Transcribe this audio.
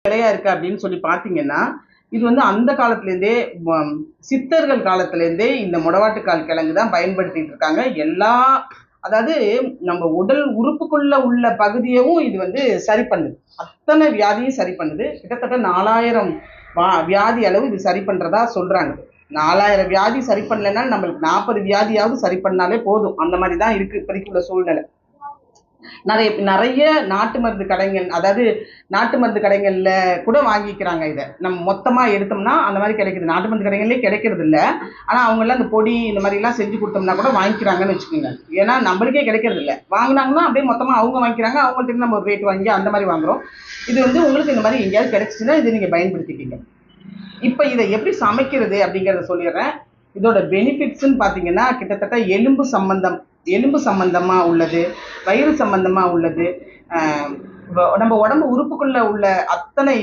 விலையா இருக்கு அப்படின்னு சொல்லி பார்த்தீங்கன்னா, இது வந்து அந்த காலத்துலேருந்தே சித்தர்கள் காலத்துலேருந்தே இந்த முடவாட்டுக்கால் கிழங்கு தான் பயன்படுத்திட்டு இருக்காங்க. அதாவது நம்ம உடல் உறுப்புக்குள்ள உள்ள பகுதியவும் இது வந்து சரி பண்ணுது. அத்தனை வியாதியும் சரி பண்ணுது. கிட்டத்தட்ட 4000 வியாதி அளவு இது சரி பண்றதா சொல்றாங்க. 4000 வியாதி சரி பண்ணலைனாலும் நம்மளுக்கு 40 வியாதியாவது சரி பண்ணாலே போதும். அந்த மாதிரி தான் இருக்கு இப்போதைக்கு உள்ள சூழ்நிலை. நிறைய நாட்டு மருந்து கடைகள், அதாவது நாட்டு மருந்து கடைகள்ல கூட வாங்கிக்கிறாங்க. இதை நம்ம மொத்தமா எடுத்தோம்னா அந்த மாதிரி கிடைக்குது. நாட்டு மருந்து கடைகள்லேயே கிடைக்கிறது இல்லை. ஆனால் அவங்கெல்லாம் அந்த பொடி இந்த மாதிரிலாம் செஞ்சு கொடுத்தோம்னா கூட வாங்கிக்கிறாங்கன்னு வச்சுக்கோங்க. ஏன்னா நம்மளுக்கே கிடைக்கிறது இல்லை. வாங்கினாங்கன்னா அப்படியே மொத்தமாக அவங்க வாங்கிக்கிறாங்க. அவங்கள்ட்ட நம்ம ஒரு ரேட் வாங்கி அந்த மாதிரி வாங்குறோம். இது வந்து உங்களுக்கு இந்த மாதிரி எங்கேயாவது கிடைச்சிச்சுன்னா இதை நீங்கள் பயன்படுத்திக்கிங்க. இப்போ இதை எப்படி சமைக்கிறது அப்படிங்கிறத சொல்லிடுறேன். இதோட பெனிஃபிட்ஸ்ன்னு பார்த்தீங்கன்னா கிட்டத்தட்ட எலும்பு சம்பந்தமா உள்ளது, வயிறு சம்பந்தமா உள்ளது, நம்ம உடம்பு உறுப்புக்குள்ள உள்ள அத்தனை